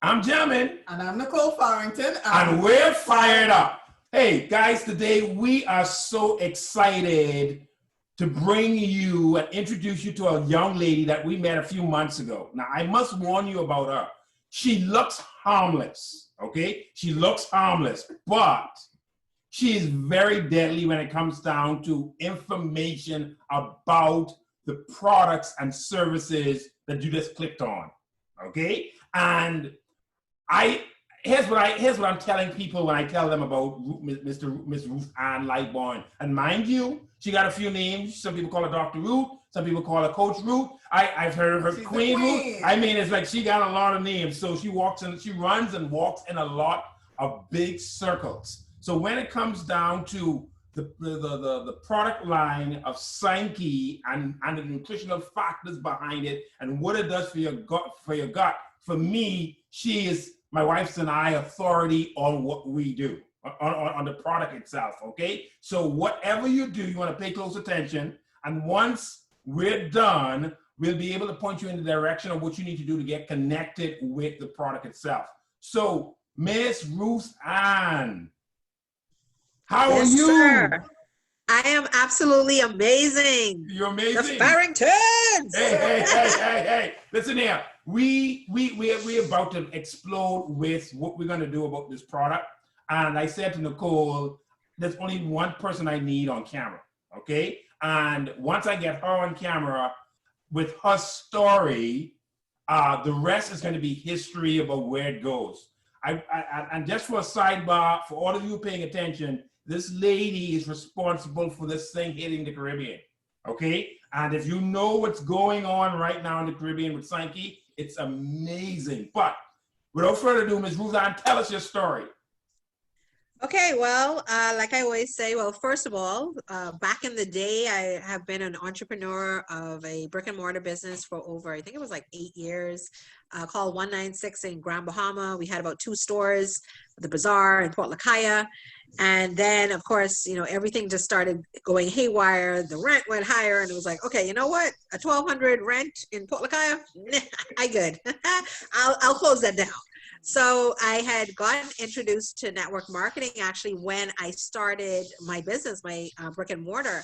I'm Jamin. And I'm Nicole Farrington. And we're fired up. Hey, guys, today we are so excited to bring you and introduce you to a young lady that we met a few months ago. Now, I must warn you about her. She looks harmless, okay? She looks harmless, but she is very deadly when it comes down to information about the products and services that you just clicked on, okay? And here's what I'm telling people when I tell them about Miss Ruth Ann Lightbourne. And mind you, she got a few names. Some people call her Dr. Ruth. Some people call her Coach Ruth. I've heard her Queen Ruth. I mean, it's like she got a lot of names. So she runs and walks in a lot of big circles. So when it comes down to the product line of Sanki and the nutritional factors behind it and what it does for your gut, for me, she is my wife's and I authority on what we do, on the product itself, okay? So whatever you do, you want to pay close attention. And once we're done, we'll be able to point you in the direction of what you need to do to get connected with the product itself. So Miss Ruth Ann, how are you? Sir. I am absolutely amazing. You're amazing. The Farringtons. Hey. Listen here. We're about to explode with what we're going to do about this product. And I said to Nicole, there's only one person I need on camera, okay? And once I get her on camera with her story, the rest is going to be history about where it goes. And just for a sidebar, for all of you paying attention, this lady is responsible for this thing hitting the Caribbean, okay? And if you know what's going on right now in the Caribbean with Sanki, it's amazing. But without further ado, Ms. Ruth Ann, tell us your story. Okay, well, like I always say, well, first of all, back in the day, I have been an entrepreneur of a brick and mortar business for over, I think it was like 8 years, called 196 in Grand Bahama. We had about 2 stores, the Bazaar in Port Lacaya. And then, of course, you know, everything just started going haywire. The rent went higher, and it was like, okay, you know what? A $1,200 rent in Port Lacaya? I good. I'll close that down. So I had gotten introduced to network marketing actually when I started my business, my brick and mortar.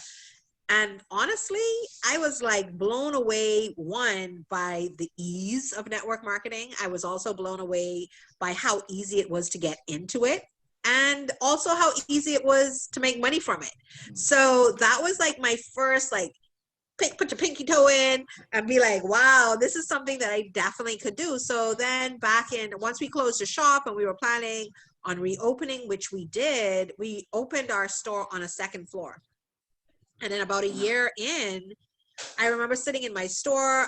And honestly, I was like blown away, one, by the ease of network marketing. I was also blown away by how easy it was to get into it, and also how easy it was to make money from it. So that was like my first, like, put your pinky toe in and be like, wow, this is something that I definitely could do. So then once we closed the shop and we were planning on reopening, which we did, we opened our store on a 2nd floor. And then about a year in, I remember sitting in my store,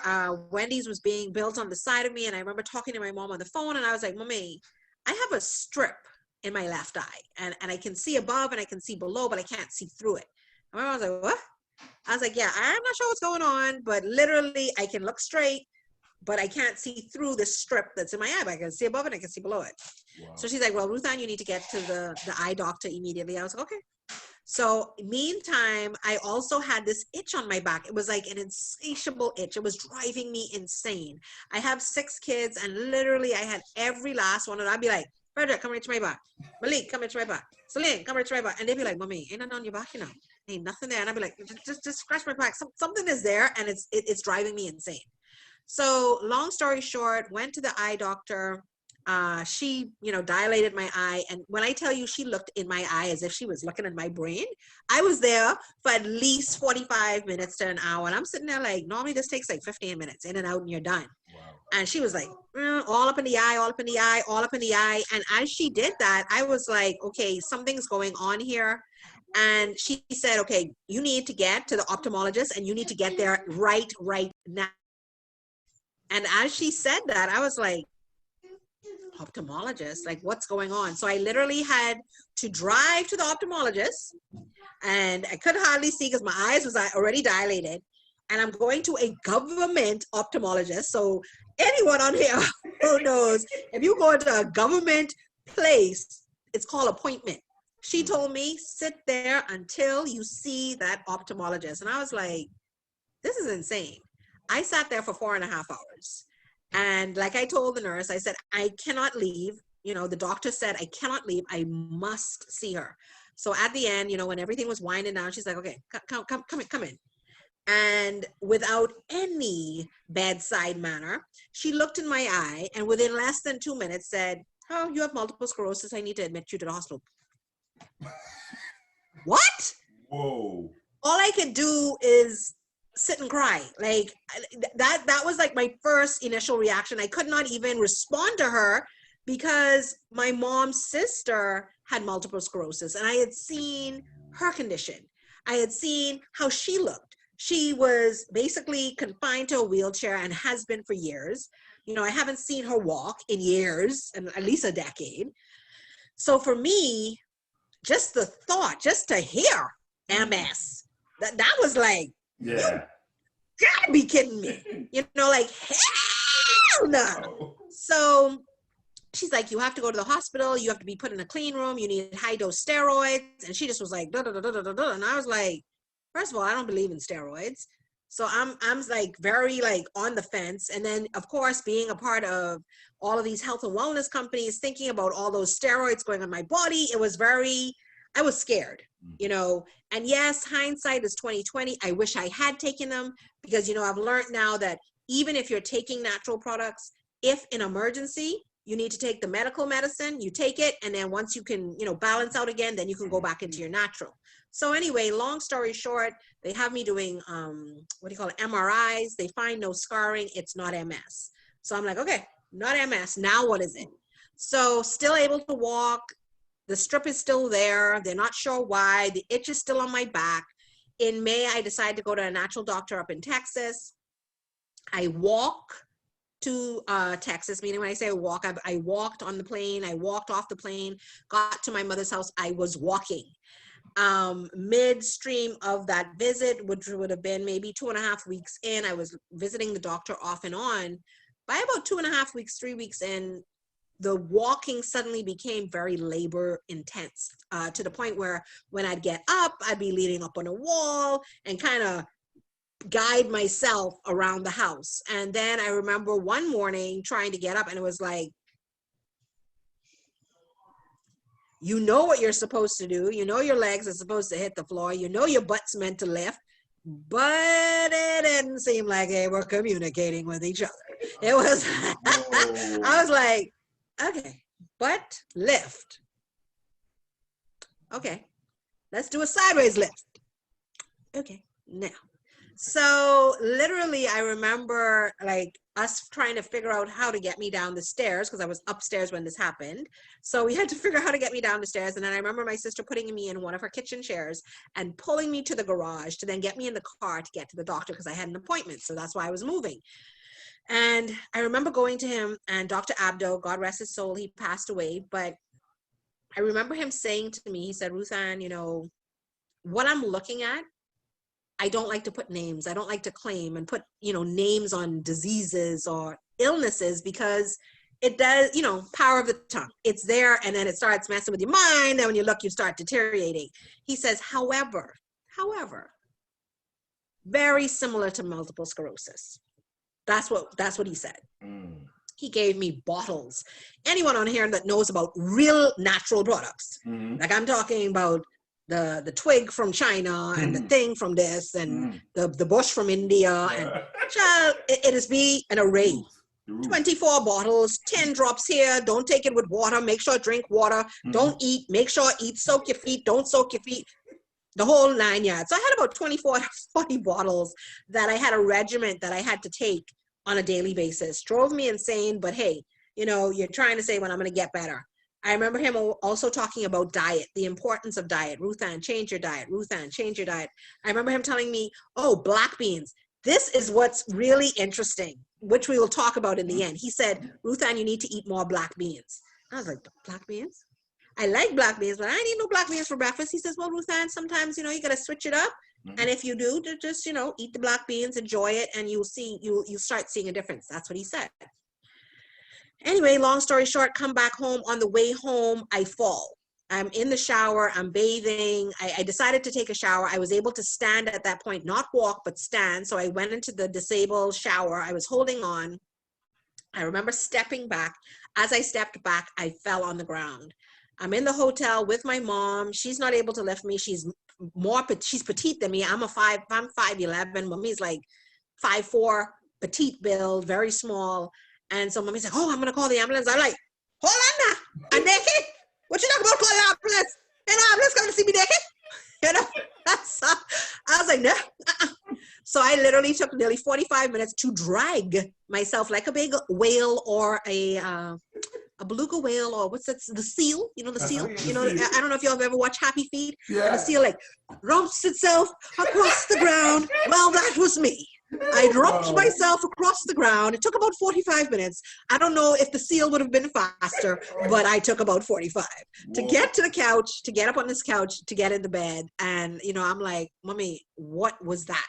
Wendy's was being built on the side of me. And I remember talking to my mom on the phone, and I was like, Mommy, I have a strip in my left eye, and I can see above and I can see below, but I can't see through it. And my mom was like, what? I was like, yeah, I'm not sure what's going on, but literally I can look straight, but I can't see through the strip that's in my eye. But I can see above it, I can see below it. Wow. So she's like, well, Ruth Ann, you need to get to the eye doctor immediately. I was like, okay. So meantime, I also had this itch on my back. It was like an insatiable itch. It was driving me insane. I have 6 kids, and literally I had every last one, and I'd be like, Frederick, come right to my back. Malik, come right to my back. Celine, come right to my back. And they'd be like, Mommy, ain't nothing on your back, you know? Ain't nothing there. And I'd be like, just scratch my back. Something is there, and it's driving me insane. So long story short, went to the eye doctor. She, dilated my eye. And when I tell you she looked in my eye as if she was looking in my brain, I was there for at least 45 minutes to an hour. And I'm sitting there like, normally this takes like 15 minutes in and out and you're done. Wow. And she was like, all up in the eye, all up in the eye, all up in the eye. And as she did that, I was like, okay, something's going on here. And she said, okay, you need to get to the ophthalmologist, and you need to get there right now. And as she said that, I was like, ophthalmologist, like, what's going on? So I literally had to drive to the ophthalmologist, and I could hardly see because my eyes was already dilated. And I'm going to a government ophthalmologist. So anyone on here who knows, if you go into a government place, it's called appointment. She told me, sit there until you see that ophthalmologist. And I was like, this is insane. I sat there for 4.5 hours. And like I told the nurse, I said, I cannot leave. You know, the doctor said, I cannot leave. I must see her. So at the end, you know, when everything was winding down, she's like, okay, come in. And without any bedside manner, she looked in my eye and within less than 2 minutes said, oh, you have multiple sclerosis. I need to admit you to the hospital. What? Whoa. All I could do is sit and cry. Like that was like my first initial reaction. I could not even respond to her because my mom's sister had multiple sclerosis and I had seen her condition. I had seen how she looked. She was basically confined to a wheelchair and has been for years. You know, I haven't seen her walk in years, and at least a decade. So for me, just the thought, just to hear MS, that was like, you Yeah. gotta be kidding me. You know, like, hell no. Oh. So she's like, you have to go to the hospital. You have to be put in a clean room. You need high dose steroids. And she just was like, da, da, da, da, da, da, da. And I was like, first of all, I don't believe in steroids. So I'm like very like on the fence. And then of course, being a part of all of these health and wellness companies, thinking about all those steroids going on my body, it was very, I was scared, you know. And yes, hindsight is 2020. I wish I had taken them because, you know, I've learned now that even if you're taking natural products, if in emergency, you need to take the medical medicine, you take it, and then once you can, you know, balance out again, then you can go back into your natural. So anyway, long story short, they have me doing, what do you call it, MRIs. They find no scarring. It's not MS. So I'm like, okay, not MS. Now what is it? So still able to walk. The strip is still there. They're not sure why. The itch is still on my back. In May, I decided to go to a natural doctor up in Texas. I walk to Texas, meaning when I say walk, I walked on the plane, I walked off the plane, got to my mother's house, I was walking. Midstream of that visit, which would have been maybe 2.5 weeks in, I was visiting the doctor off and on. By about 2.5 weeks, 3 weeks in, the walking suddenly became very labor intense, to the point where when I'd get up, I'd be leaning up on a wall and kind of guide myself around the house. And then I remember one morning trying to get up and it was like, you know what you're supposed to do. You know your legs are supposed to hit the floor. You know your butt's meant to lift, but it didn't seem like they were communicating with each other. It was, I was like, okay, butt lift. Okay, let's do a sideways lift. Okay, now. So literally, I remember like us trying to figure out how to get me down the stairs because I was upstairs when this happened. So we had to figure out how to get me down the stairs. And then I remember my sister putting me in one of her kitchen chairs and pulling me to the garage to then get me in the car to get to the doctor because I had an appointment. So that's why I was moving. And I remember going to him and Dr. Abdo, God rest his soul, he passed away. But I remember him saying to me, he said, Ruthann, you know, what I'm looking at, I don't like to put names. I don't like to claim and put, you know, names on diseases or illnesses because it does, you know, power of the tongue. It's there and then it starts messing with your mind. And when you look, you start deteriorating. He says, however, very similar to multiple sclerosis. That's what he said. He gave me bottles. Anyone on here that knows about real natural products, like I'm talking about the twig from China and the thing from this and the bush from India and child, it is be an array. 24 bottles, 10 drops here. Don't take it with water. Make sure drink water. Don't eat. Make sure eat. Soak your feet. Don't soak your feet. The whole 9 yards. So I had about 24 to 40 bottles that I had a regimen that I had to take on a daily basis. Drove me insane, but hey, you know, you're trying to say when I'm going to get better. I remember him also talking about diet, the importance of diet. Ruthann, change your diet. Ruthann, change your diet. I remember him telling me, oh, black beans. This is what's really interesting, which we will talk about in the end. He said, Ruthann, you need to eat more black beans. I was like, black beans? I like black beans, but I ain't eat no black beans for breakfast. He says, well, Ruthann, sometimes, you know, you got to switch it up. And if you do, just, you know, eat the black beans, enjoy it, and you'll see, you start seeing a difference. That's what he said. Anyway, long story short, come back home. On the way home, I fall. I'm in the shower, I'm bathing. I decided to take a shower. I was able to stand at that point, not walk, but stand. So I went into the disabled shower. I was holding on. I remember stepping back. As I stepped back, I fell on the ground. I'm in the hotel with my mom. She's not able to lift me. She's petite than me. I'm 5'11". Mommy's like 5'4", petite build, very small. And so mommy's like, oh, I'm gonna call the ambulance. I'm like, hold on now. I'm naked. What you talking about calling the ambulance? And the ambulance coming to see me naked? You know, I was like, no. So I literally took nearly 45 minutes to drag myself like a big whale or a beluga whale, or what's that? The seal, you know, the seal. You know, I don't know if y'all have ever watched Happy Feet. Yeah. And the seal like ropes itself across the ground. Well, that was me. I roped myself across the ground. It took about 45 minutes. I don't know if the seal would have been faster, but I took about 45 to get to the couch, to get up on this couch, to get in the bed. And, you know, I'm like, Mommy, what was that?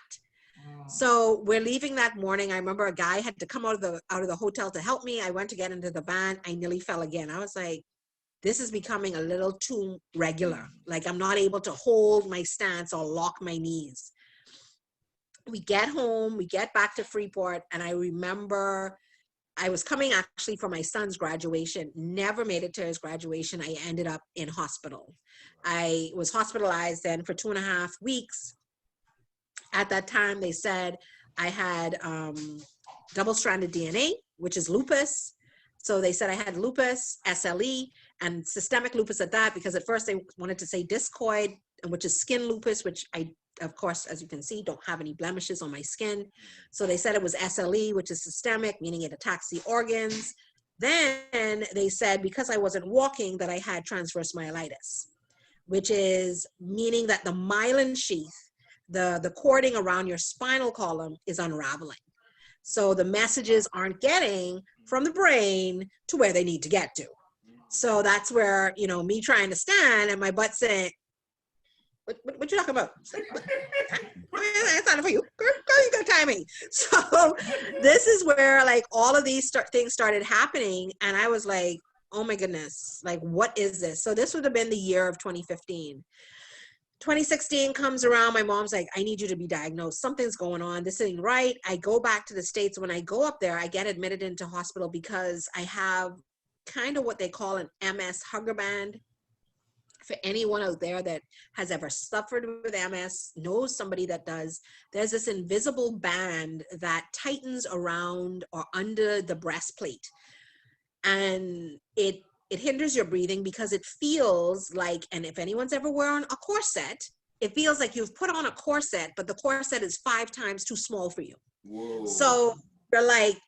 So we're leaving that morning. I remember a guy had to come out of the hotel to help me. I went to get into the van. I nearly fell again. I was like, this is becoming a little too regular. Like I'm not able to hold my stance or lock my knees. We get home, we get back to Freeport, and I remember I was coming actually for my son's graduation, never made it to his graduation. I ended up in hospital. I was hospitalized then for 2.5 weeks. At that time, they said I had double-stranded DNA, which is lupus. So they said I had lupus, SLE, and systemic lupus at that, because at first they wanted to say discoid, which is skin lupus, which I, of course, as you can see, don't have any blemishes on my skin. So they said it was SLE, which is systemic, meaning it attacks the organs. Then they said because I wasn't walking that I had transverse myelitis, which is meaning that the myelin sheath, the cording around your spinal column is unraveling. So the messages aren't getting from the brain to where they need to get to. So that's where, you know, me trying to stand and my butt saying, what you talking about? It's not for you. Girl, you got timing. So this is where like all of these things started happening. And I was like, oh my goodness, like, what is this? So this would have been the year of 2015. 2016 comes around. My mom's like, I need you to be diagnosed. Something's going on. This ain't right. I go back to the States. When I go up there, I get admitted into hospital because I have kind of what they call an MS hugger band. For anyone out there that has ever suffered with MS, knows somebody that does, there's this invisible band that tightens around or under the breastplate. And it hinders your breathing because it feels like, and if anyone's ever worn a corset, it feels like you've put on a corset, but the corset is 5 times too small for you. Whoa. So you're like,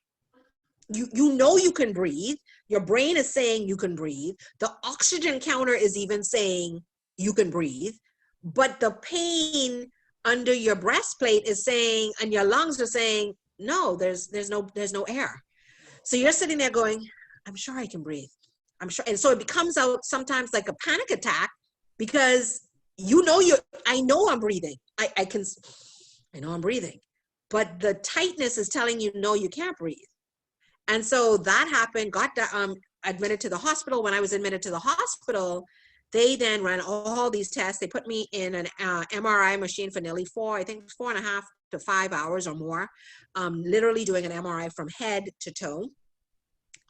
you know you can breathe. Your brain is saying you can breathe. The oxygen counter is even saying you can breathe, but the pain under your breastplate is saying, and your lungs are saying, no, there's no air. So you're sitting there going, I'm sure I can breathe. I'm sure. And so it becomes out sometimes like a panic attack because I know I'm breathing. I know I'm breathing, but the tightness is telling you, no, you can't breathe. And so that happened, got admitted to the hospital. When I was admitted to the hospital, they then ran all these tests. They put me in an MRI machine for nearly 4.5 to 5 hours or more, literally doing an MRI from head to toe.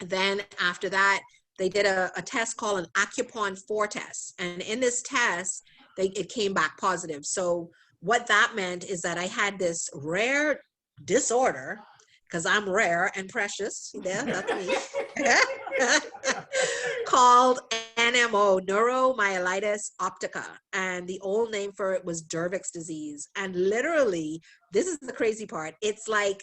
Then after that, they did a test called an Acupon 4 test. And in this test, it came back positive. So what that meant is that I had this rare disorder, because I'm rare and precious, yeah, that's me, called NMO, neuromyelitis optica. And the old name for it was Dervick's disease. And literally, this is the crazy part, it's like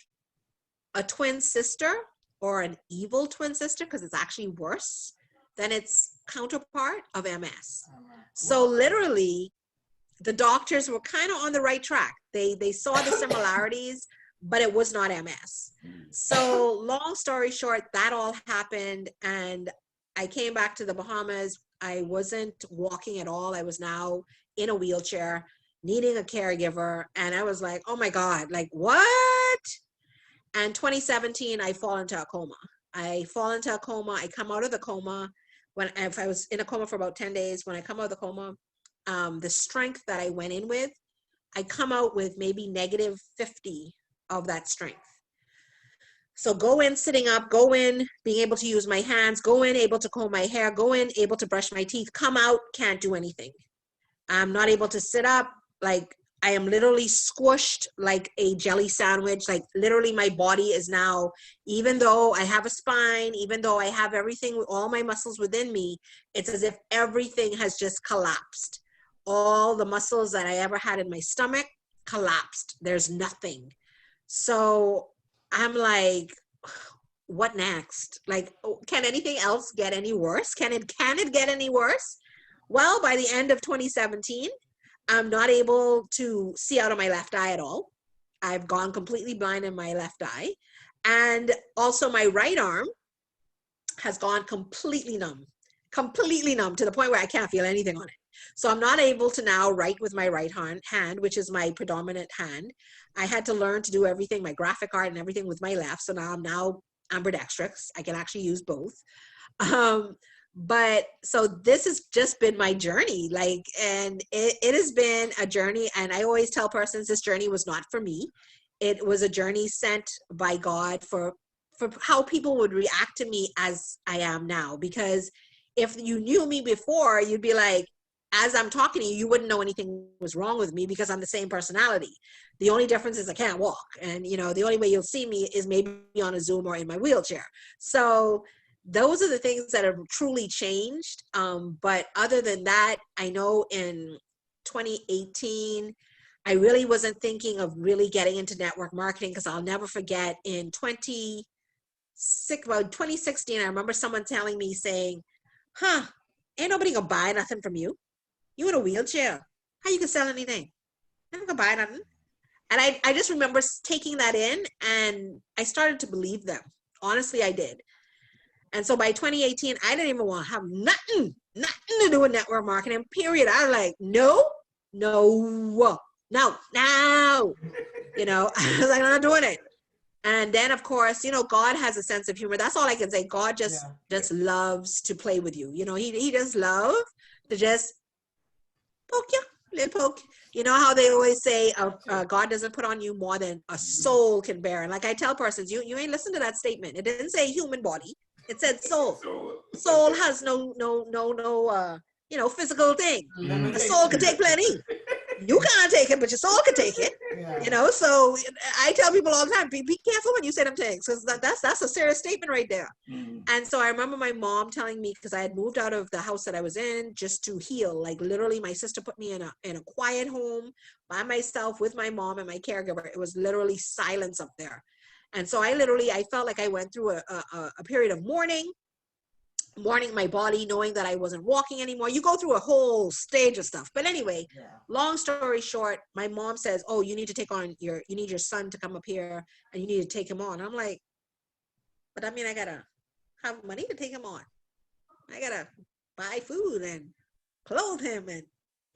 a twin sister or an evil twin sister, because it's actually worse than its counterpart of MS. So literally, the doctors were kind of on the right track. They saw the similarities, but it was not MS. So long story short, that all happened, and I came back to the Bahamas. I wasn't walking at all. I was now in a wheelchair, needing a caregiver, and I was like, oh my God, like what? And 2017, I fall into a coma. I come out of the coma. If I was in a coma for about 10 days, when I come out of the coma, the strength that I went in with, I come out with maybe -50 of that strength. So go in sitting up, go in being able to use my hands, go in able to comb my hair, go in able to brush my teeth, come out, can't do anything. I'm not able to sit up. Like I am literally squished like a jelly sandwich. Like literally my body is now, even though I have a spine, even though I have everything, all my muscles within me, it's as if everything has just collapsed. All the muscles that I ever had in my stomach collapsed. There's nothing. So I'm like, what next? Like, can anything else get any worse? Can it get any worse? Well, by the end of 2017, I'm not able to see out of my left eye at all. I've gone completely blind in my left eye. And also my right arm has gone completely numb to the point where I can't feel anything on it. So I'm not able to now write with my right hand, which is my predominant hand. I had to learn to do everything, my graphic art and everything with my left. So now I'm ambidextrous. I can actually use both. But so this has just been my journey, like, and it has been a journey. And I always tell persons this journey was not for me. It was a journey sent by God for how people would react to me as I am now. Because if you knew me before, you'd be like, as I'm talking to you, you wouldn't know anything was wrong with me because I'm the same personality. The only difference is I can't walk. And, you know, the only way you'll see me is maybe on a Zoom or in my wheelchair. So those are the things that have truly changed. But other than that, I know in 2018, I really wasn't thinking of really getting into network marketing because I'll never forget in 2016, I remember someone telling me saying, ain't nobody gonna buy nothing from you. You in a wheelchair. How you can sell anything? I'm not gonna buy nothing. And I just remember taking that in and I started to believe them. Honestly, I did. And so by 2018, I didn't even want to have nothing to do with network marketing, period. I was like, no. You know, I was like, I'm not doing it. And then, of course, you know, God has a sense of humor. That's all I can say. God just loves to play with you. You know, he just love to just poke you, little poke. You know how they always say, God doesn't put on you more than a soul can bear. And like I tell persons, you ain't listen to that statement. It didn't say human body. It said soul. Soul has no you know, physical thing. A soul can take plenty. You can't take it, but your soul can take it. You know, so I tell people all the time, be careful when you say them things, because that's a serious statement right there. And so I remember my mom telling me, because I had moved out of the house that I was in just to heal. Like literally, my sister put me in a quiet home by myself with my mom and my caregiver. It was literally silence up there. And so I felt like I went through a period of mourning my body, knowing that I wasn't walking anymore. You go through a whole stage of stuff. But anyway, long story short, my mom says, oh, you need to you need your son to come up here and you need to take him on. I'm like, but I mean, I gotta have money to take him on. I gotta buy food and clothe him and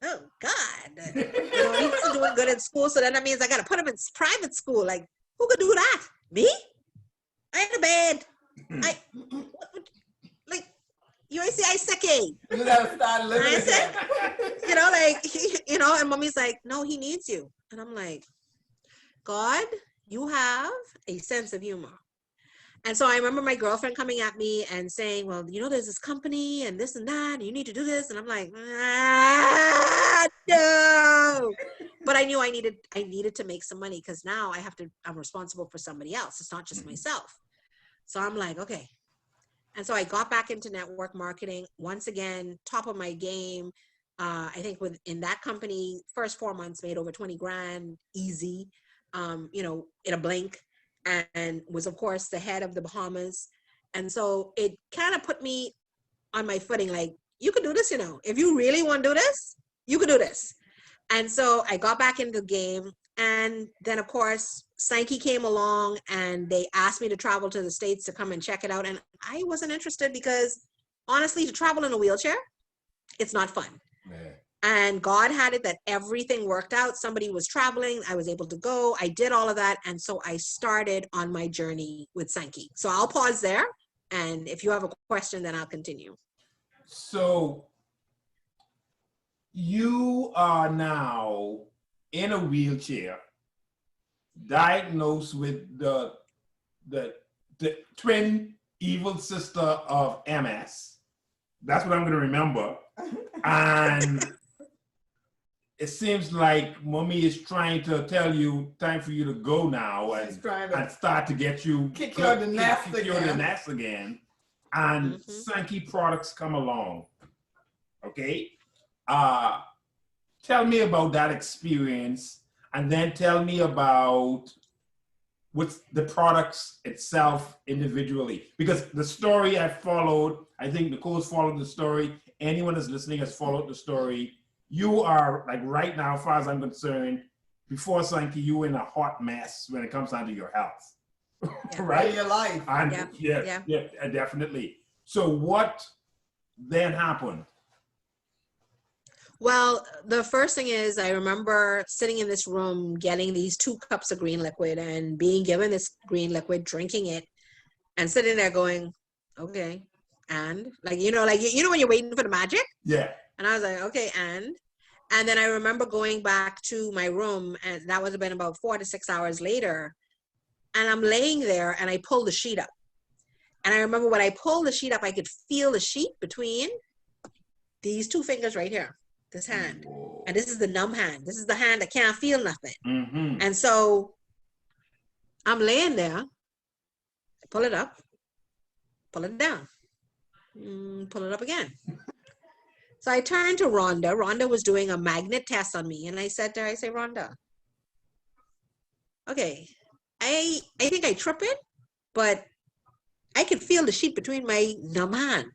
oh God. You know, he wasn't doing good in school. So then that means I gotta put him in private school. Like, who could do that? Me? I ain't a bed. Like, you ain't see I sick. You gotta start living again. You know, like, you know, and mommy's like, no, he needs you. And I'm like, God, you have a sense of humor. And so I remember my girlfriend coming at me and saying, well, you know, there's this company and this and that, and you need to do this. And I'm like, no. But I knew I needed to make some money because now I'm responsible for somebody else. It's not just myself. So I'm like, okay. And so I got back into network marketing once again, top of my game. I think in that company, first 4 months made over 20 grand, easy, you know, in a blink, and was of course the head of the Bahamas. And so it kind of put me on my footing, like, you could do this, you know, if you really want to do this, you could do this. And so I got back into the game. And then, of course, Sanki came along and they asked me to travel to the States to come and check it out. And I wasn't interested because, honestly, to travel in a wheelchair, it's not fun. Man. And God had it that everything worked out. Somebody was traveling. I was able to go. I did all of that. And so I started on my journey with Sanki. So I'll pause there. And if you have a question, then I'll continue. So you are now in a wheelchair, diagnosed with the the twin evil sister of MS. That's what I'm going to remember. And it seems like mommy is trying to tell you time for you to go now and start to get you kick you out the nest again. And Sanki products come along. Okay. Tell me about that experience, and then tell me about what's the products itself individually. Because the story I followed, I think Nicole's followed the story. Anyone that's listening has followed the story. You are, like, right now, as far as I'm concerned, before Sanki, you were in a hot mess when it comes down to your health. Yeah. Right? Your life. And yeah, definitely. So what then happened? Well, the first thing is I remember sitting in this room getting these 2 cups of green liquid and being given this green liquid, drinking it, and sitting there going, okay, and like, you know when you're waiting for the magic? Yeah. And I was like, okay, and then I remember going back to my room, and that would have been about 4 to 6 hours later, and I'm laying there and I pulled the sheet up. And I remember when I pulled the sheet up, I could feel the sheet between these 2 fingers right here. This hand. Whoa. And this is the numb hand. This is the hand that can't feel nothing. Mm-hmm. And so I'm laying there. I pull it up, pull it down, pull it up again. So I turned to Rhonda. Rhonda was doing a magnet test on me. And I said to her, Rhonda, okay, I think I trip it, but I can feel the sheet between my numb hand.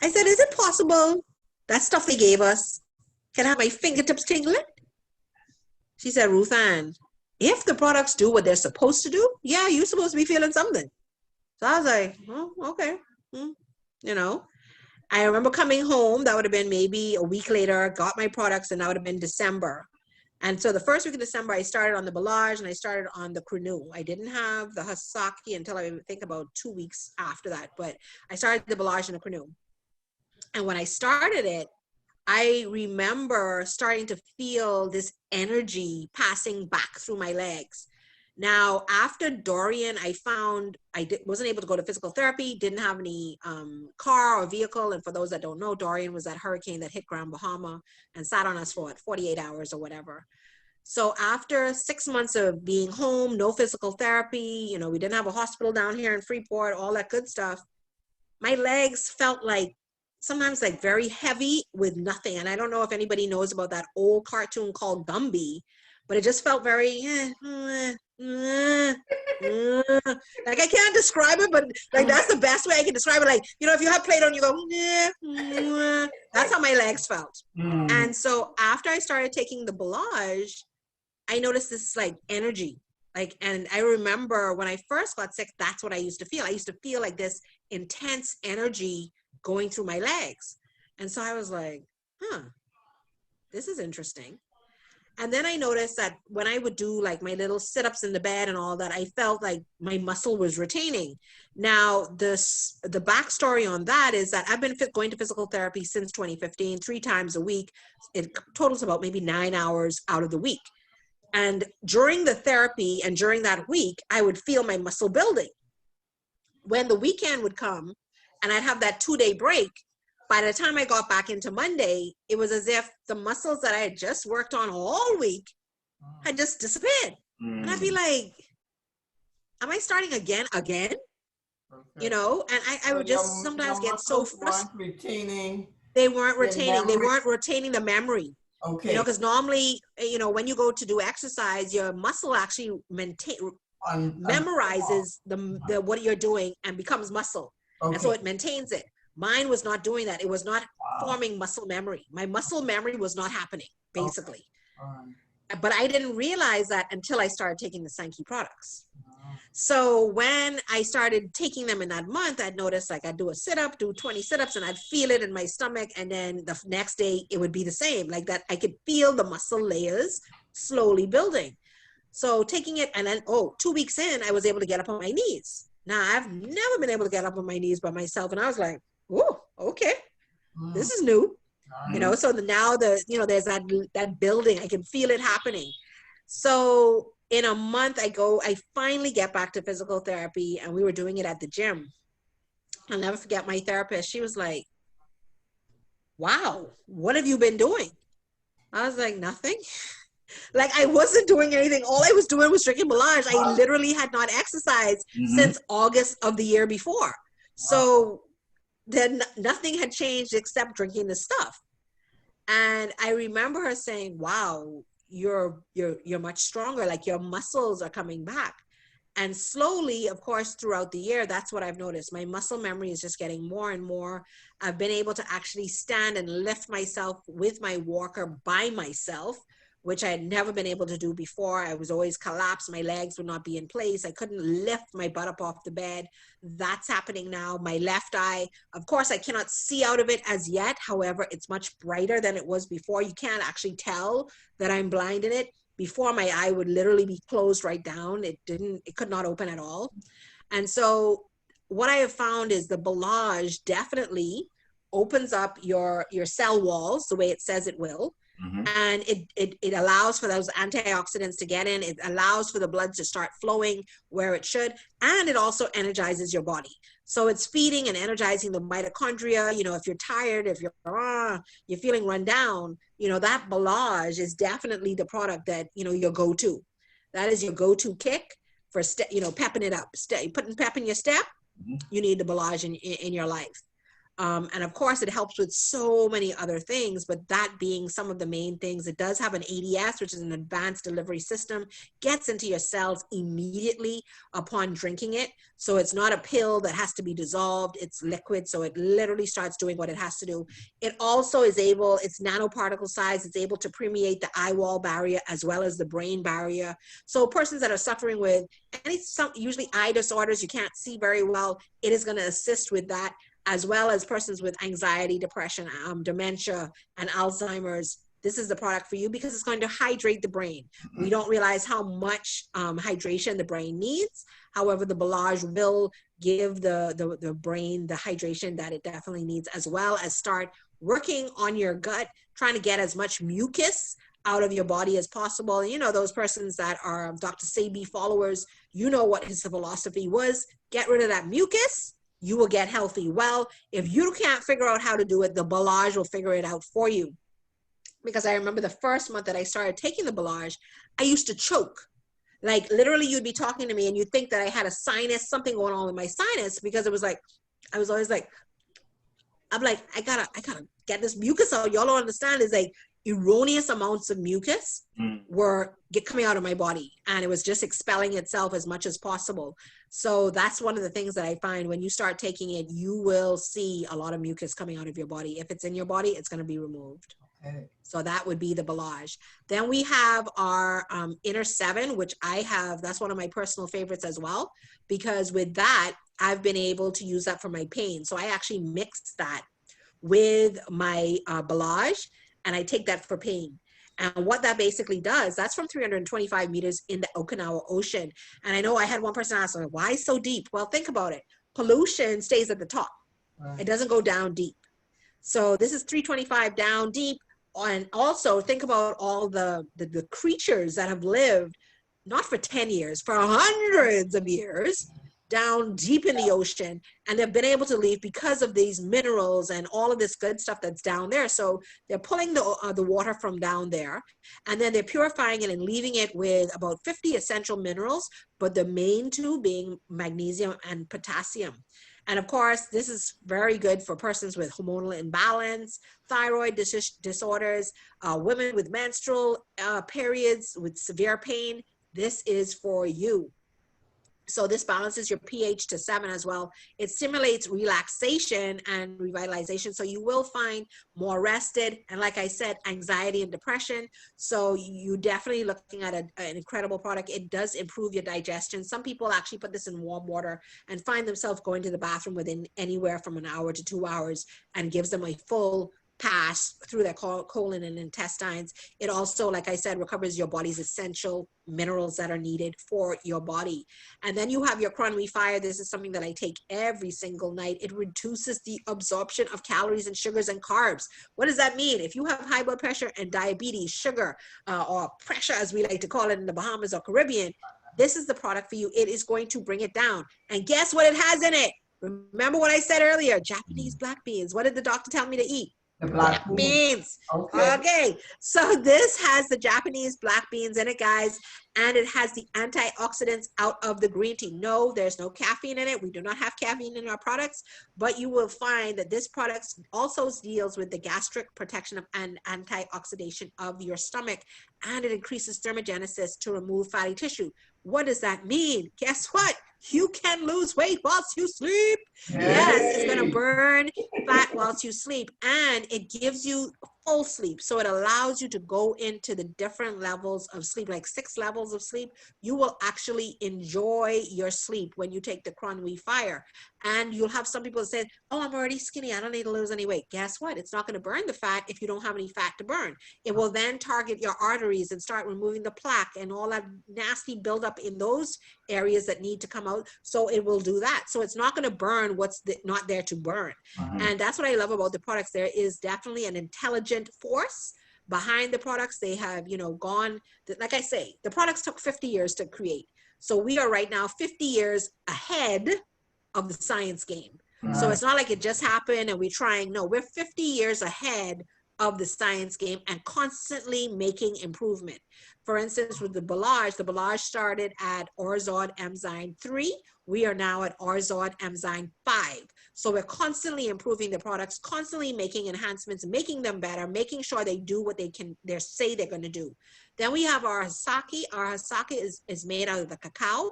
I said, is it possible that stuff they gave us can have my fingertips tingling? She said, Ruth Ann, if the products do what they're supposed to do, yeah, you're supposed to be feeling something. So I was like, oh, okay. You know, I remember coming home, that would have been maybe a week later, got my products, and that would have been December. And so the first week of December, I started on the Belage and I started on the Crenew. I didn't have the Hasaki until I think about 2 weeks after that, but I started the Belage and the Crenew. And when I started it, I remember starting to feel this energy passing back through my legs. Now, after Dorian, I found wasn't able to go to physical therapy, didn't have any car or vehicle. And for those that don't know, Dorian was that hurricane that hit Grand Bahama and sat on us for 48 hours or whatever. So after 6 months of being home, no physical therapy, you know, we didn't have a hospital down here in Freeport, all that good stuff. My legs felt like sometimes like very heavy with nothing. And I don't know if anybody knows about that old cartoon called Gumby, but it just felt very, like I can't describe it, but like that's the best way I can describe it. Like, you know, if you have Play-Doh and you go, that's how my legs felt. And so after I started taking the Belage, I noticed this like energy. Like, and I remember when I first got sick, that's what I used to feel. I used to feel like this intense energy going through my legs. And so I was like, this is interesting. And then I noticed that when I would do like my little sit-ups in the bed and all that, I felt like my muscle was retaining. Now, the backstory on that is that I've been going to physical therapy since 2015, 3 times a week. It totals about maybe 9 hours out of the week. And during the therapy and during that week, I would feel my muscle building. When the weekend would come and I'd have that 2-day break, by the time I got back into Monday, it was as if the muscles that I had just worked on all week had just disappeared. And I'd be like, am I starting again? Okay. You know, and I would just sometimes get so frustrated. They weren't retaining the memory. Okay. You know, because normally, you know, when you go to do exercise, your muscle actually memorizes the what you're doing and becomes muscle. Okay. And so it maintains it. Mine was not doing that. It was not forming muscle memory. My muscle memory was not happening, basically. Okay. But I didn't realize that until I started taking the Sanki products. So when I started taking them in that month, I'd notice like I'd do a sit-up, do 20 sit-ups, and I'd feel it in my stomach. And then the next day it would be the same, like that. I could feel the muscle layers slowly building. So taking it, and then, 2 weeks in, I was able to get up on my knees. Now, I've never been able to get up on my knees by myself. And I was like, oh, okay, this is new. You know, so now there's that building, I can feel it happening. So in a month, I finally get back to physical therapy, and we were doing it at the gym. I'll never forget my therapist. She was like, wow, what have you been doing? I was like, nothing. Like, I wasn't doing anything. All I was doing was drinking melange. I literally had not exercised since August of the year before. So then nothing had changed except drinking the stuff. And I remember her saying, wow, you're much stronger. Like, your muscles are coming back. And slowly, of course, throughout the year, that's what I've noticed. My muscle memory is just getting more and more. I've been able to actually stand and lift myself with my walker by myself, which I had never been able to do before. I was always collapsed. My legs would not be in place. I couldn't lift my butt up off the bed. That's happening now. My left eye, of course, I cannot see out of it as yet. However, it's much brighter than it was before. You can't actually tell that I'm blind in it. Before, my eye would literally be closed right down. It could not open at all. And so what I have found is the Belage definitely opens up your cell walls the way it says it will. And it allows for those antioxidants to get in. It allows for the blood to start flowing where it should. And it also energizes your body. So it's feeding and energizing the mitochondria. You know, if you're tired, if you're feeling run down, you know, that Belage is definitely the product that, you know, your go-to. That is your go-to kick for, pepping it up. Putting pep in your step, you need the Belage in your life. And of course, it helps with so many other things, but that being some of the main things. It does have an ADS, which is an advanced delivery system, gets into your cells immediately upon drinking it. So it's not a pill that has to be dissolved. It's liquid. So it literally starts doing what it has to do. It also is it's nanoparticle size. It's able to permeate the eye wall barrier as well as the brain barrier. So persons that are suffering with usually eye disorders, you can't see very well, it is going to assist with that, as well as persons with anxiety, depression, dementia, and Alzheimer's. This is the product for you because it's going to hydrate the brain. We don't realize how much hydration the brain needs. However, the Belage will give the brain the hydration that it definitely needs, as well as start working on your gut, trying to get as much mucus out of your body as possible. And, you know, those persons that are Dr. Sebi followers, you know what his philosophy was. Get rid of that mucus, you will get healthy. Well, if you can't figure out how to do it, the Belage will figure it out for you. Because I remember the first month that I started taking the Belage, I used to choke. Like, literally, you'd be talking to me and you'd think that I had a sinus, something going on with my sinus, because it was like, I was always like, I'm like, I gotta get this mucus out. Y'all don't understand. Is like erroneous amounts of mucus were coming out of my body, and it was just expelling itself as much as possible. So that's one of the things that I find when you start taking it, you will see a lot of mucus coming out of your body. If it's in your body, it's going to be removed. Okay. So that would be the Belage. Then we have our Inner 7, which I have. That's one of my personal favorites as well, because with that, I've been able to use that for my pain. So I actually mix that with my Belage, and I take that for pain. And what that basically does, that's from 325 meters in the Okinawa Ocean. And I know I had one person ask, why so deep? Well, think about it. Pollution stays at the top. Right. It doesn't go down deep. So this is 325 down deep. And also think about all the creatures that have lived, not for 10 years, for hundreds of years, down deep in the ocean, and they've been able to leave because of these minerals and all of this good stuff that's down there. So they're pulling the water from down there, and then they're purifying it and leaving it with about 50 essential minerals, but the main two being magnesium and potassium. And of course, this is very good for persons with hormonal imbalance, thyroid disorders, women with menstrual periods, with severe pain. This is for you. So this balances your pH to 7 as well. It stimulates relaxation and revitalization. So you will find more rested. And like I said, anxiety and depression. So you definitely looking at an incredible product. It does improve your digestion. Some people actually put this in warm water and find themselves going to the bathroom within anywhere from an hour to 2 hours, and gives them a full pass through their colon and intestines. It also, like I said, recovers your body's essential minerals that are needed for your body. And then you have your Cronwy Fire. This is something that I take every single night. It reduces the absorption of calories and sugars and carbs. What does that mean? If you have high blood pressure and diabetes, sugar, or pressure, as we like to call it in the Bahamas or Caribbean, this is the product for you. It is going to bring it down. And guess what it has in it? Remember what I said earlier, Japanese black beans. What did the doctor tell me to eat? The black Beans. Okay. Okay. So this has the Japanese black beans in it, guys, and it has the antioxidants out of the green tea. No, there's no caffeine in it. We do not have caffeine in our products, but you will find that this product also deals with the gastric protection of, and antioxidation of your stomach, and it increases thermogenesis to remove fatty tissue. What does that mean? Guess what? You can lose weight whilst you sleep. Yes, it's going to burn fat whilst you sleep, and it gives you full sleep. So it allows you to go into the different levels of sleep, like 6 levels of sleep. You will actually enjoy your sleep when you take the Cronwy Fire. And you'll have some people that say, oh, I'm already skinny, I don't need to lose any weight. Guess what? It's not going to burn the fat if you don't have any fat to burn. It will then target your arteries and start removing the plaque and all that nasty buildup in those areas that need to come out. So it will do that. So it's not going to burn what's not there to burn. And that's what I love about the products. There is definitely an intelligent force behind the products. They have, you know, gone, like I say, the products took 50 years to create. So we are right now 50 years ahead of the science game. So it's not like it just happened and we're trying. No, we're 50 years ahead of the science game and constantly making improvement. For instance, with the Belage started at Orzod Enzyme 3. We are now at Orzod Enzyme 5. So we're constantly improving the products, constantly making enhancements, making them better, making sure they do what they say they're going to do. Then we have our Hasaki. Our Hasaki is made out of the cacao.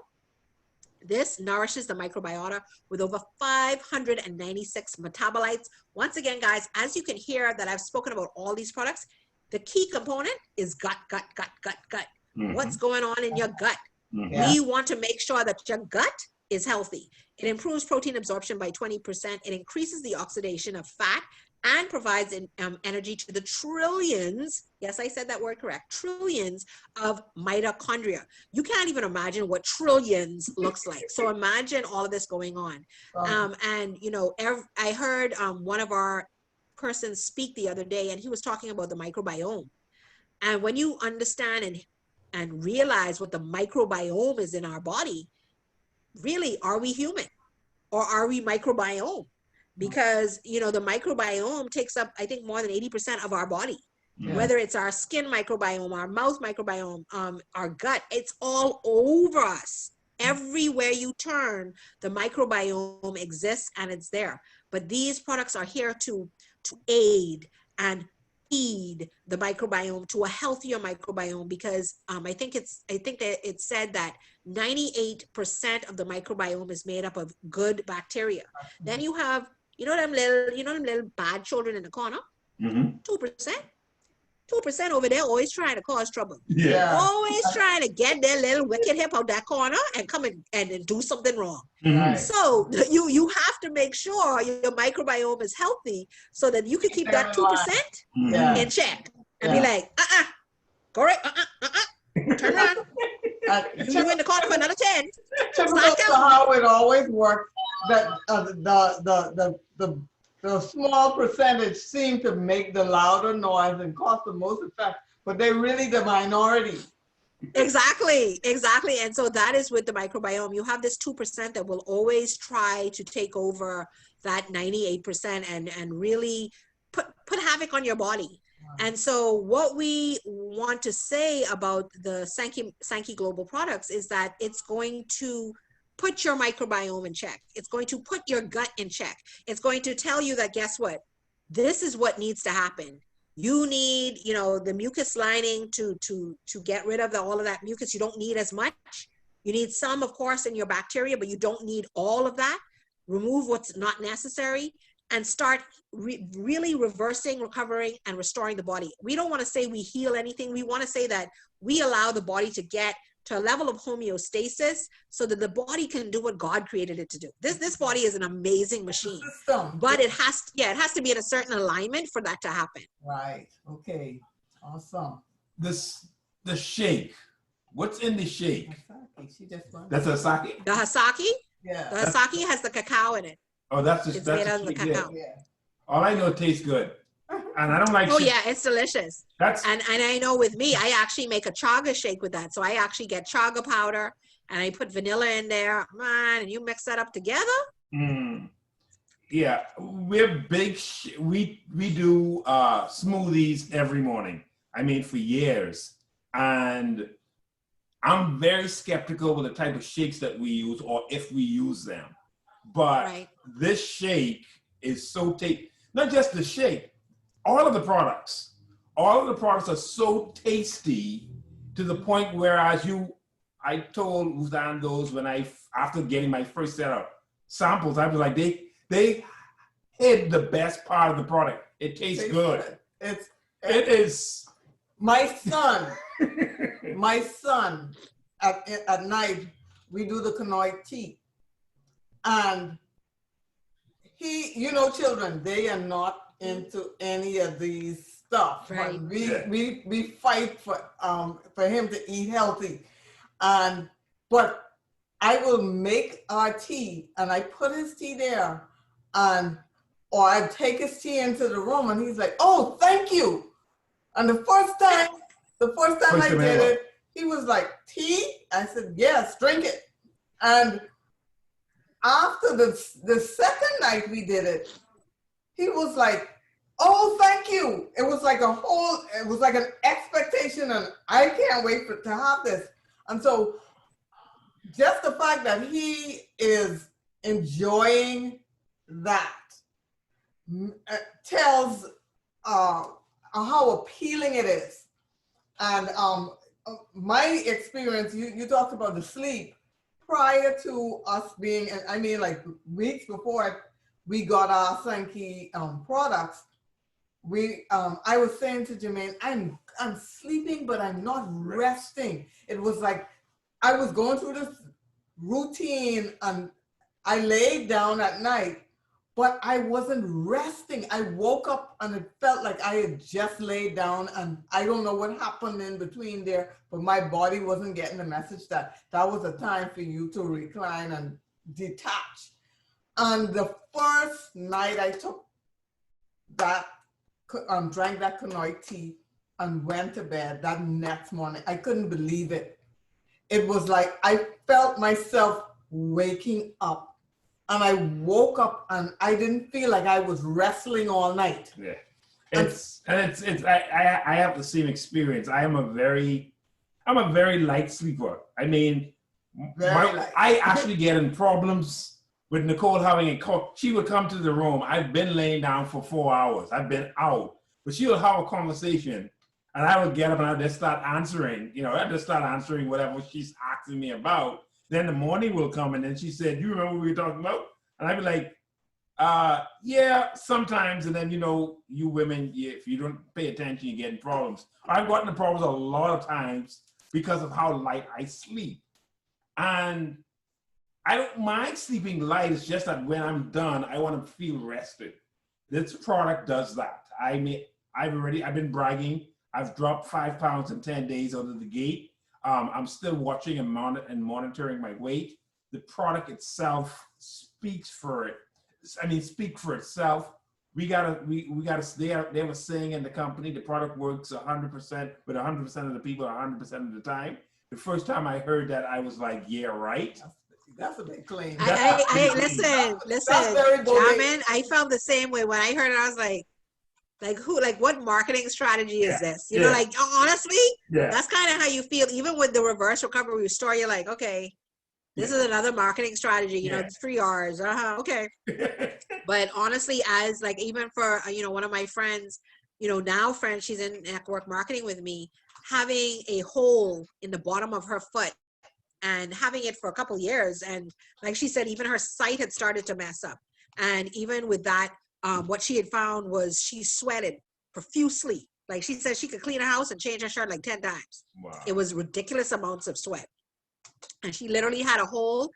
This nourishes the microbiota with over 596 metabolites. Once again, guys, as you can hear that I've spoken about all these products, the key component is gut. What's going on in your gut? We want to make sure that your gut is healthy. It improves protein absorption by 20%. It increases the oxidation of fat and provides energy to the trillions, yes, I said that word correct, trillions of mitochondria. You can't even imagine what trillions looks like. So imagine all of this going on. And, you know, I heard one of our persons speak the other day, and he was talking about the microbiome. And when you understand and realize what the microbiome is in our body, really, are we human or are we microbiome? Because, you know, the microbiome takes up, I think, more than 80% of our body. Whether it's our skin microbiome, our mouth microbiome, our gut, it's all over us. Everywhere you turn, the microbiome exists and it's there. But these products are here to aid and feed the microbiome to a healthier microbiome, because I think that it said that 98% of the microbiome is made up of good bacteria. Then you have, you know them little bad children in the corner, 2%. 2% over there always trying to cause trouble. Always trying to get their little wicked hip out that corner and come and do something wrong. So you have to make sure your microbiome is healthy so that you can keep that 2% in check and be like, go right, turn around. You in the corner for another 10. Typical to how it always works, that the small percentage seem to make the louder noise and cause the most effect, but they're really the minority. Exactly. And so that is with the microbiome. You have this 2% that will always try to take over that 98% and really put havoc on your body. And so what we want to say about the Sanki Global products is that it's going to put your microbiome in check. It's going to put your gut in check. It's going to tell you that, guess what? This is what needs to happen. You need, you know, the mucus lining to get rid of all of that mucus. You don't need as much. You need some, of course, in your bacteria, but you don't need all of that. Remove what's not necessary and start really reversing, recovering, and restoring the body. We don't want to say we heal anything. We want to say that we allow the body to get to a level of homeostasis so that the body can do what God created it to do. This body is an amazing machine, but it has to be in a certain alignment for that to happen. Right. Okay. Awesome. The shake. What's in the shake? She just won. That's a sake? The Hasaki? Yeah. The Hasaki has the cacao in it. Oh, that's It's that's made out of the shake, yeah. cacao. Yeah. All I know, it tastes good. And I don't like Oh shake. yeah, it's delicious. That's And I know with me, I actually make a chaga shake with that. So I actually get chaga powder and I put vanilla in there, man, and you mix that up together. yeah. We're big. We do smoothies every morning. I mean, for years, and I'm very skeptical with the type of shakes that we use or if we use them. But Right. this shake is so not just the shake, all of the products are so tasty to the point where I told Uzan those when after getting my first set of samples, I was like, they hit the best part of the product. It tastes good. It is. My son at night, we do the Kanoy tea. And children, they are not into any of these stuff. Right. But we fight for him to eat healthy. But I will make our tea and I put his tea there or I take his tea into the room and he's like, "Oh, thank you." And the first time I did it, he was like, "Tea?" I said, "Yes, drink it." And after the second night we did it, he was like, "Oh, thank you." It was like an expectation and I can't wait to have this. And so just the fact that he is enjoying that tells how appealing it is. And my experience, you talked about the sleep. Prior to us being, I mean, like weeks before we got our Sanki products, I was saying to Jermaine, I'm sleeping, but I'm not resting. It was like I was going through this routine and I laid down at night, but I wasn't resting. I woke up and it felt like I had just laid down and I don't know what happened in between there, but my body wasn't getting the message that was a time for you to recline and detach. And the first night I took that, drank that Kanoy tea and went to bed that next morning, I couldn't believe it. It was like I felt myself waking up. And I woke up and I didn't feel like I was wrestling all night. Yeah. I have the same experience. I'm a very light sleeper. I mean, I actually get in problems with Nicole having a call. She would come to the room. I've been laying down for 4 hours. I've been out, but she would have a conversation and I would get up and I'd just start answering, I'd just start answering whatever she's asking me about. Then the morning will come and then she said, "You remember what we were talking about?" And I'd be like, yeah, sometimes. And then, you women, if you don't pay attention, you get in problems. I've gotten in problems a lot of times because of how light I sleep. And I don't mind sleeping light. It's just that when I'm done, I want to feel rested. This product does that. I've been bragging. I've dropped 5 pounds in 10 days out of the gate. I'm still watching and monitoring my weight. The product itself speaks for it. Speak for itself. They were saying in the company, the product works 100%, but 100% of the people 100% of the time. The first time I heard that, I was like, yeah, right. That's a big claim. Listen, Jamin, I felt the same way when I heard it. I was like what marketing strategy is this? Honestly, that's kind of how you feel. Even with the reverse recovery store, you're like, okay, this is another marketing strategy. It's 3 R's. Okay. But honestly, as even for one of my friends, now friend, she's in network marketing with me, having a hole in the bottom of her foot and having it for a couple years, and like she said, even her sight had started to mess up, and even with that. What she had found was she sweated profusely, Like she said she could clean her house and change her shirt like 10 times. Wow. It was ridiculous amounts of sweat. And she literally had a hole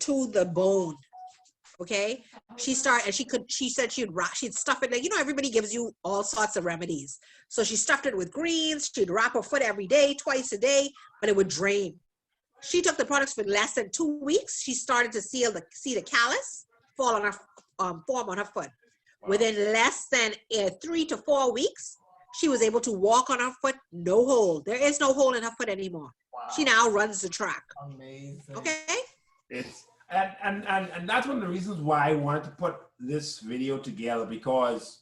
to the bone. Okay. She said she'd stuff it. Like, you know, everybody gives you all sorts of remedies. So she stuffed it with greens. She'd wrap her foot every day, twice a day, but it would drain. She took the products for less than 2 weeks. She started to see the callus form on her foot. Wow. Within less than 3 to 4 weeks, she was able to walk on her foot, no hole. There is no hole in her foot anymore. Wow. She now runs the track. Amazing. Okay. And that's one of the reasons why I wanted to put this video together, because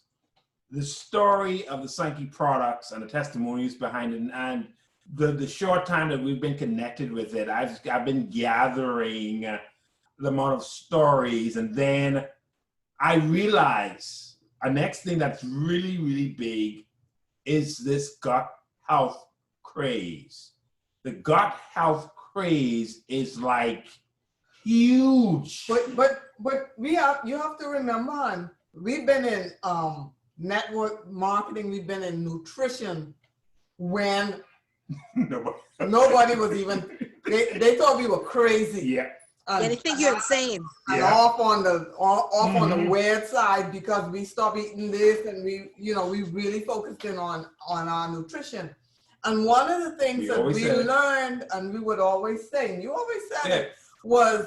the story of the Sanki products and the testimonies behind it, and the short time that we've been connected with it, I've been gathering the amount of stories, and then I realized a next thing that's really, really big is this gut health craze. The gut health craze is like huge. But you have to remember, hon, we've been in network marketing, we've been in nutrition when nobody was even, they thought we were crazy. Yeah. They think you're insane. And off on the weird side, because we stopped eating this and we really focused in on our nutrition. And one of the things that we learned, and we would always say, and you always said it, was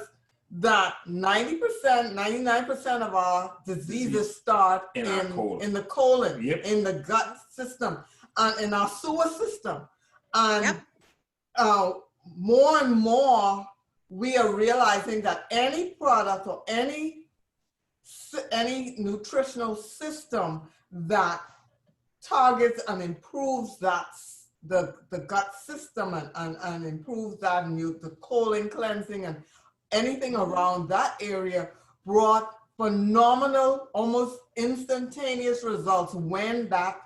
that 90%, 99% of our diseases start in the colon, in the gut system, and in our sewer system. And more and more, we are realizing that any product or any nutritional system that targets and improves the gut system and improves that, and the colon cleansing and anything around that area brought phenomenal, almost instantaneous results when that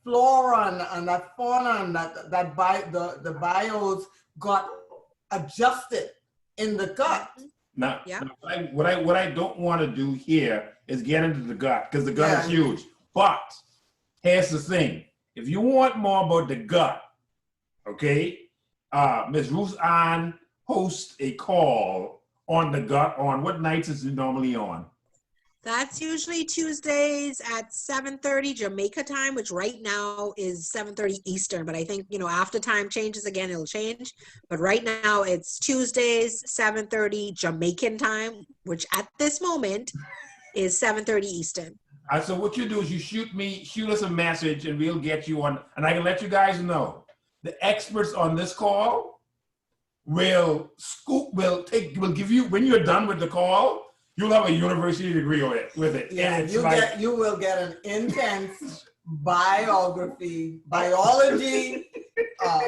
flora and that fauna and the bios got adjusted in the gut. Now, what I don't want to do here is get into the gut, because the gut is huge. But here's the thing: if you want more about the gut, okay, Ms. Ruth Ann hosts a call on the gut. On what nights is it normally on? That's usually Tuesdays at 7:30 Jamaica time, which right now is 7:30 Eastern. But I think, after time changes again, it'll change. But right now it's Tuesdays, 7:30 Jamaican time, which at this moment is 7:30 Eastern. So what you do is you shoot us a message, and we'll get you on, and I can let you guys know. The experts on this call will give you, when you're done with the call, you'll have a university degree with it. Yeah, you will get an intense biology.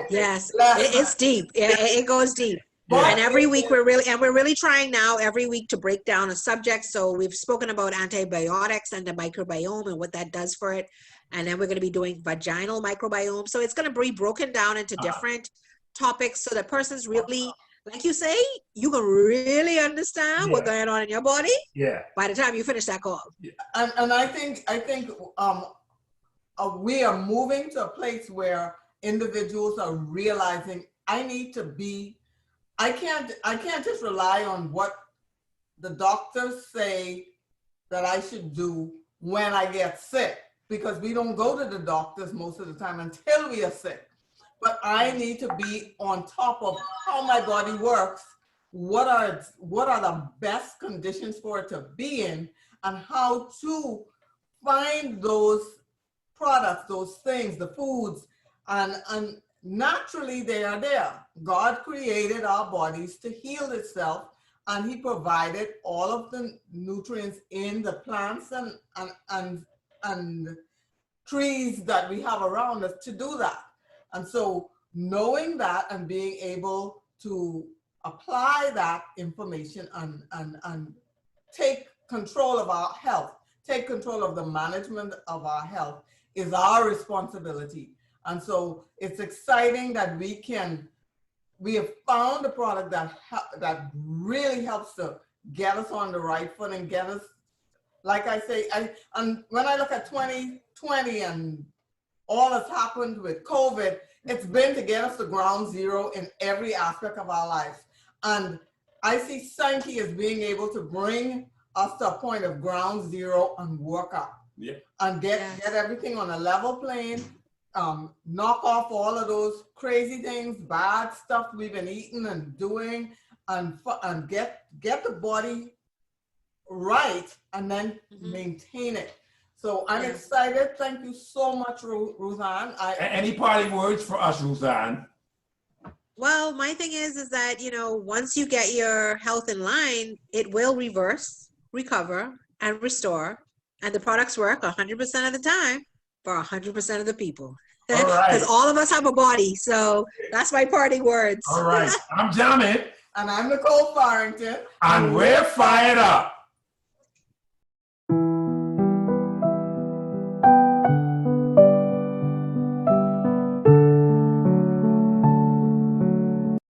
Yes, it's deep. It goes deep. Yeah. And every week we're really trying now every week to break down a subject. So we've spoken about antibiotics and the microbiome and what that does for it. And then we're going to be doing vaginal microbiome. So it's going to be broken down into different topics, so the person's really, like you say, you can really understand what's going on in your body. Yeah. By the time you finish that call. Yeah. And I think we are moving to a place where individuals are realizing I can't just rely on what the doctors say that I should do when I get sick, because we don't go to the doctors most of the time until we are sick. But I need to be on top of how my body works, what are the best conditions for it to be in, and how to find those products, those things, the foods, and naturally they are there. God created our bodies to heal itself, and he provided all of the nutrients in the plants and trees that we have around us to do that. And so knowing that and being able to apply that information and take control of our health, take control of the management of our health is our responsibility. And so it's exciting that we have found a product that really helps to get us on the right foot and get us like I say, and when I look at 2020 and all that's happened with COVID, it's been to get us to ground zero in every aspect of our life. And I see Sanki as being able to bring us to a point of ground zero and work up. Yeah. And get everything on a level plane, knock off all of those crazy things, bad stuff we've been eating and doing, and get the body right, and then maintain it. So I'm excited. Thank you so much, Ruthann. Any parting words for us, Ruthann? Well, my thing is that, you know, once you get your health in line, it will reverse, recover, and restore. And the products work 100% of the time for 100% of the people. All right. Because all of us have a body. So that's my parting words. All right. I'm Jamin. And I'm Nicole Farrington. And we're fired up.